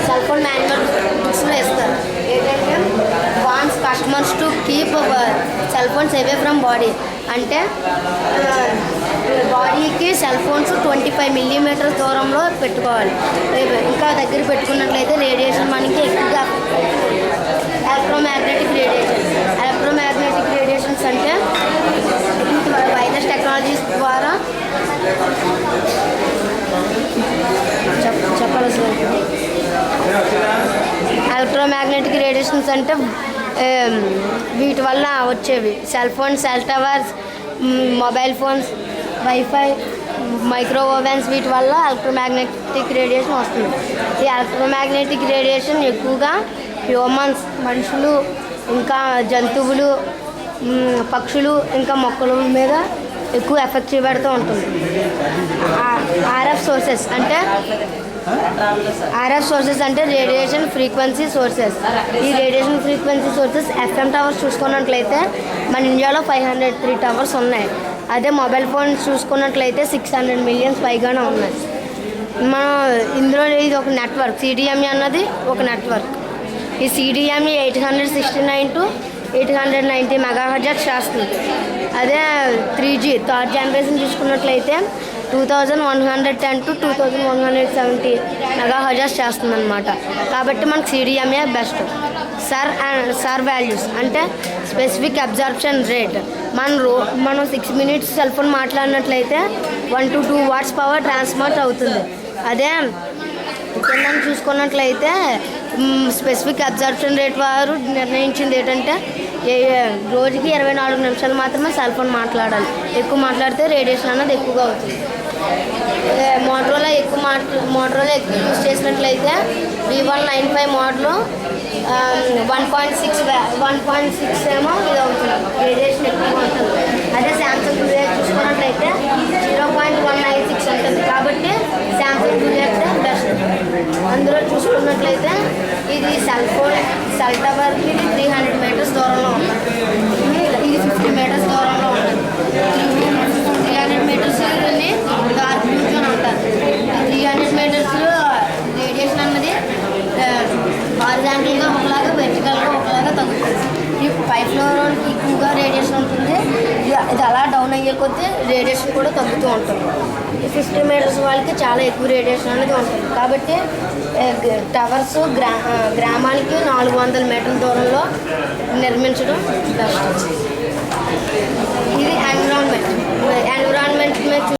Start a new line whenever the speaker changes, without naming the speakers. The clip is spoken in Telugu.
సెల్ ఫోన్ మాన్యువల్ బుక్స్లో ఇస్తారు. ఏంటంటే warns customers to keep cell phones away from body. అంటే బాడీకి సెల్ ఫోన్స్ 25 మిల్లీమీటర్స్ దూరంలో పెట్టుకోవాలి. ఇంకా దగ్గర పెట్టుకున్నట్లయితే రేడియేషన్ మనకి ఎక్కువగా ఎలక్ట్రోమాగ్నెటిక్ రేడియేషన్స్ అంటే వైర్లెస్ టెక్నాలజీస్ ద్వారా చెప్పాలి. ఎలక్ట్రోమాగ్నెటిక్ రేడియేషన్స్ అంటే వీటి వల్ల వచ్చేవి cell phones, cell towers, mobile phones, wifi, micro ovens, వీటి వల్ల ఎలక్ట్రోమాగ్నెటిక్ రేడియేషన్ వస్తుంది. ఈ ఎలక్ట్రోమాగ్నెటిక్ రేడియేషన్ ఎక్కువగా హ్యూమన్స్, మనుషులు, ఇంకా జంతువులు, పక్షులు, ఇంకా మొక్కల మీద ఎక్కువ ఎఫెక్ట్ చూపెడుతూ ఉంటుంది. ఆర్ఎఫ్ సోర్సెస్ అంటే రేడియేషన్ ఫ్రీక్వెన్సీ సోర్సెస్. ఈ radiation frequency sources FM towers చూసుకున్నట్లయితే మన ఇండియాలో 503 టవర్స్ ఉన్నాయి. అదే మొబైల్ ఫోన్స్ చూసుకున్నట్లయితే 600 మిలియన్స్ పైగానే ఉన్నాయి. మనం ఇందులో ఇది ఒక నెట్వర్క్, సిడిఎంఈ అన్నది ఒక నెట్వర్క్. ఈ సిడిఎంఈ 869 to 890 మెగాహెర్ట్జ్ చేస్తుంది. అదే 3G థర్డ్ జనరేషన్ చూసుకున్నట్లయితే 2110 to 2170 మెగాహెర్ట్జ్ చేస్తుంది అనమాట. కాబట్టి మనకు సిడిఎంఏ బెస్ట్. సర్ వాల్యూస్ అంటే స్పెసిఫిక్ అబ్జార్ప్షన్ రేట్. మనం 6 minutes సెల్ ఫోన్ మాట్లాడినట్లయితే 1 to 2 watts పవర్ ట్రాన్స్మిట్ అవుతుంది. అదే కింద చూసుకున్నట్లయితే స్పెసిఫిక్ అబ్జార్ప్షన్ రేట్ వారు నిర్ణయించింది ఏంటంటే రోజుకి 24 నిమిషాలు మాత్రమే సెల్ ఫోన్ మాట్లాడాలి. ఎక్కువ మాట్లాడితే రేడియేషన్ అన్నది ఎక్కువగా అవుతుంది. మోటరోలా ఎక్కువ యూజ్ చేసినట్లయితే V195 మోడల్ 1.6 ఏమో ఇది అవుతుంది, రేడియేషన్ ఎక్కువగా ఉంటుంది. అదే శాంసంగ్ చూసుకున్నట్లయితే 0.196 ఉంటుంది. కాబట్టి శాంసంగ్ బెస్ట్. అందులో చూసుకున్నట్లయితే ఇది సెల్ టవర్కి 300 మీటర్స్ దూరంలో ఉంటుంది. ఇది 50 మీటర్స్ దూరంలో ఉంటుంది. 300 మీటర్స్ని డార్క్ బ్లూ జోన్ అంటారు. 300 మీటర్స్ రేడియేషన్ అన్నది హారిజాంటల్గా ఒకలాగా, వెర్టికల్గా ఒకలాగా తగ్గుతుంది. ఈ 5 ఫ్లోర్ ఎక్కువగా రేడియేషన్ ఉంటుంది. ఇది అలా డౌన్ అయ్యే కొద్దీ రేడియేషన్ కూడా తగ్గుతూ ఉంటుంది. ఈ 50 మీటర్స్ వాళ్ళకి చాలా ఎక్కువ రేడియేషన్ అనేది ఉంటుంది. కాబట్టి టవర్స్ గ్రామానికి 400 మీటర్ల దూరంలో నిర్మించడం బెస్ట్.